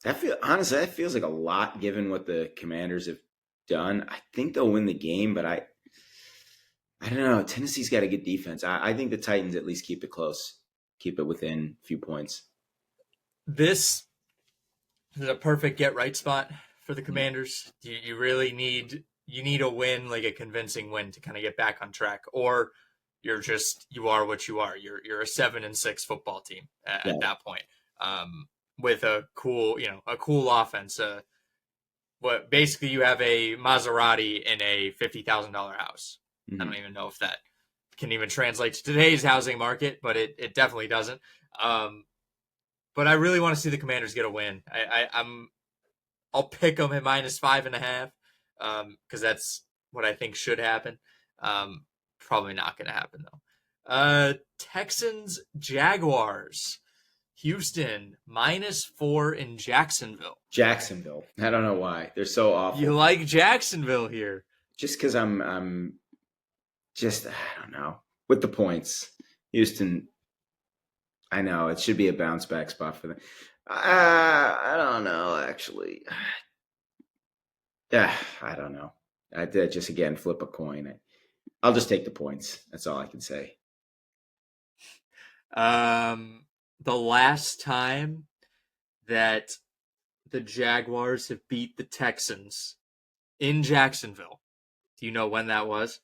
Honestly, that feels like a lot given what the Commanders have done. I think they'll win the game, but I don't know. Tennessee's got a good defense. I think the Titans at least keep it close, keep it within a few points. This is a perfect get right spot for the Mm. Commanders. You really need a win, like a convincing win, to kind of get back on track, or you are what you are. You're a 7-6 football team at Yeah. that point, with a cool offense. What basically you have a Maserati in a $50,000 house. I Hmm. don't even know if that can even translate to today's housing market, but it definitely doesn't. But I really want to see the Commanders get a win. I'll pick them at -5.5, because that's what I think should happen. Probably not going to happen though. Texans Jaguars. Houston -4 in Jacksonville. Jacksonville. I don't know why they're so You awful. like Jacksonville here? Just because I'm just I don't know with the points. Houston. I know it should be a bounce back spot for them. I don't know actually. Yeah, I don't know. I did just again flip a coin. I'll just take the points. That's all I can say. The last time that the Jaguars have beat the Texans in Jacksonville, do you know when that was?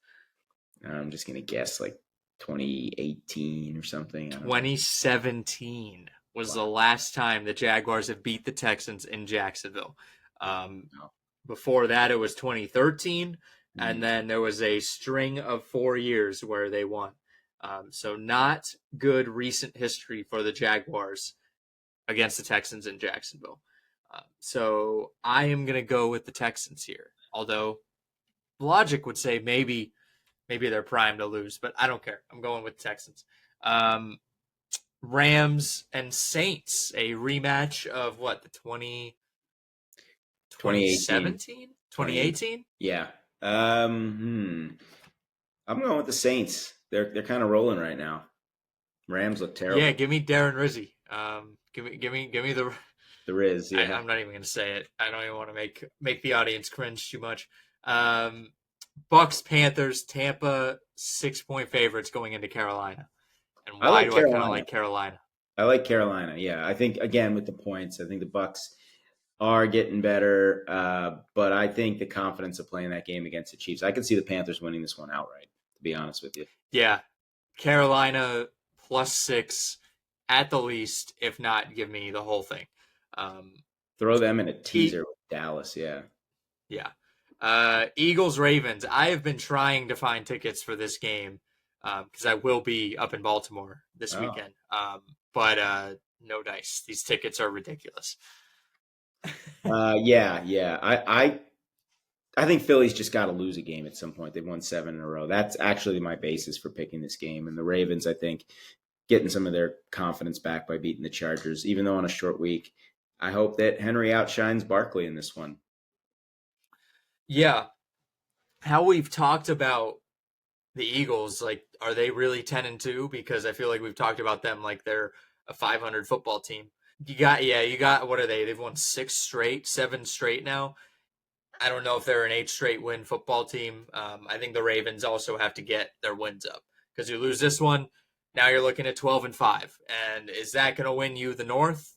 I'm just gonna guess like 2018 or something. I don't know. 2017 was the Wow. last time the Jaguars have beat the Texans in Jacksonville. Um, No. Before that, it was 2013, and Mm. then there was a string of 4 years where they won. So not good recent history for the Jaguars against the Texans in Jacksonville. So I am going to go with the Texans here. Although logic would say maybe they're primed to lose, but I don't care. I'm going with the Texans. Um, Rams and Saints, a rematch of what, the 2018. 2017, 2018. 2018? Yeah. I'm going with the Saints. They're kind of rolling right now. Rams look Yeah, terrible. give me Darren Rizzi. Give me the. The Riz, yeah. I'm not even going to say it. I don't even want to make the audience cringe too much. Um, Bucks Panthers Tampa 6-point favorites going into Carolina. And I why like do I kind of Carolina. like Carolina? I like Carolina. Yeah, I think again with the points, I think the Bucks are getting better, but I think the confidence of playing that game against the Chiefs, I can see the Panthers winning this one outright. To be honest with you. Yeah, Carolina +6 at the least. If not, give me the whole thing. Um, Throw them in a e- teaser with Dallas. Yeah. yeah. Eagles Ravens. I have been trying to find tickets for this game because I will be up in Baltimore this Oh. weekend. But no dice. These tickets are ridiculous. Yeah, yeah. I think Philly's just got to lose a game at some point. They've won 7 in a row. That's actually my basis for picking this game. And the Ravens, I think, getting some of their confidence back by beating the Chargers, even though on a short week. I hope that Henry outshines Barkley in this one. Yeah, how we've talked about the Eagles, like, are they really 10-2? Because I feel like we've talked about them like they're a 500 football team. You got, what are they? They've won 6 straight, 7 straight now. I don't know if they're an 8 straight win football team. I think the Ravens also have to get their wins up because you lose this one, now you're looking at 12-5. And is that going to win you the North?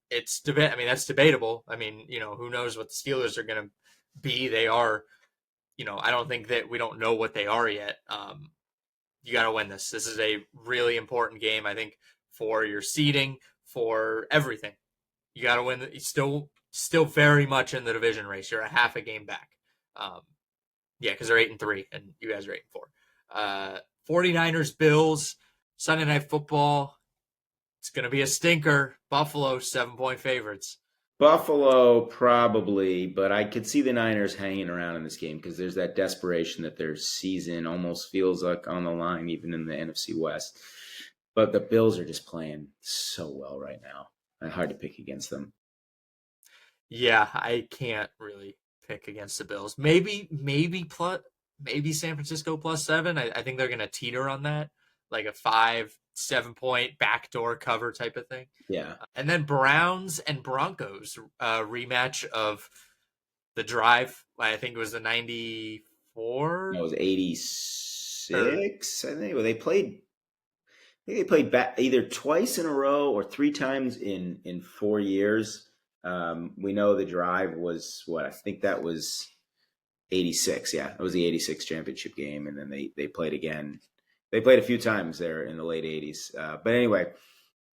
It's debate. I mean, that's debatable. I mean, who knows what the Steelers are going to be? They are, I don't think that we don't know what they are yet. You got to win this. This is a really important game, I think, for your seeding, for everything. You got to win. Still very much in the division race. You're a half a game back. Um, yeah, because they're 8-3, and you guys are 8-4. 49ers, Bills, Sunday Night Football. It's going to be a stinker. Buffalo, 7-point favorites. Buffalo probably, but I could see the Niners hanging around in this game because there's that desperation that their season almost feels like on the line, even in the NFC West. But the Bills are just playing so well right now. Hard to pick against them. Yeah, I can't really pick against the Bills. Maybe San Francisco +7. I think they're going to teeter on that, like a 5-7 point backdoor cover type of thing. Yeah. And then Browns and Broncos rematch of the drive. I think it was the 94. It was Or 86, I think. Well, they played back either twice in a row or 3 times in 4 years. We know the drive was what? I think that was 86. Yeah, it was the 86 championship game. And then they played again. They played a few times there in the late 80s. But anyway,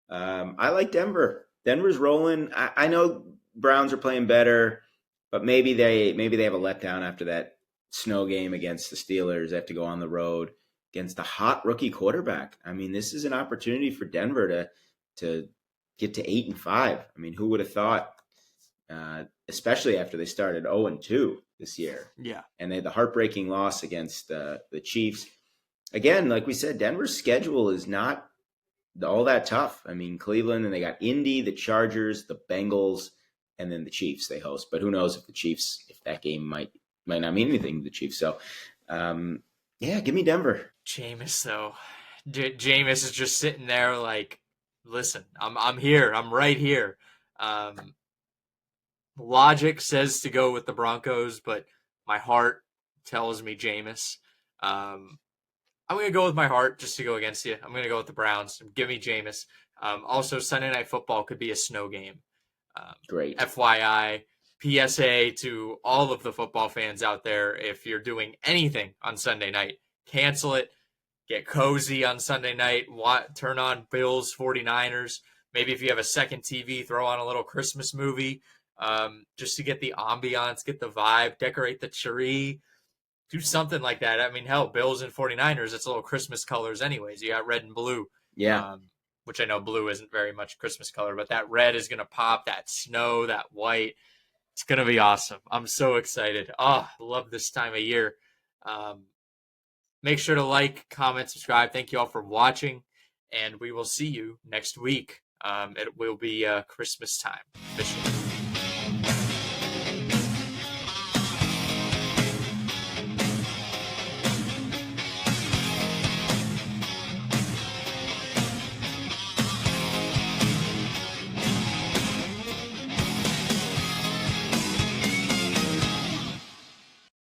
I like Denver. Denver's rolling. I know Browns are playing better, but maybe they have a letdown after that snow game against the Steelers. They have to go on the road against a hot rookie quarterback. I mean, this is an opportunity for Denver to get to 8-5. I mean, who would have thought? Especially after they started 0-2 this year. Yeah. And they had the heartbreaking loss against the Chiefs. Again, like we said, Denver's schedule is not all that tough. I mean, Cleveland, and they got Indy, the Chargers, the Bengals, and then the Chiefs they host. But who knows if that game might not mean anything to the Chiefs. So, yeah, give me Denver. Jameis, though. Jameis is just sitting there like, listen, I'm here. I'm right here. Logic says to go with the Broncos, but my heart tells me Jameis. I'm going to go with my heart just to go against you. I'm going to go with the Browns. Give me Jameis. Also, Sunday Night Football could be a snow game. Great. FYI, PSA to all of the football fans out there, if you're doing anything on Sunday night, cancel it. Get cozy on Sunday night. Turn on Bills, 49ers. Maybe if you have a second TV, throw on a little Christmas movie just to get the ambiance, get the vibe, decorate the tree. Do something like that. I mean, hell, Bills and 49ers, it's a little Christmas colors anyways. You got red and blue. Yeah. Which I know blue isn't very much Christmas color, but that red is going to pop, that snow, that white. It's going to be awesome. I'm so excited. Oh, I love this time of year. Make sure to like, comment, subscribe. Thank you all for watching, and we will see you next week. It will be Christmas time officially.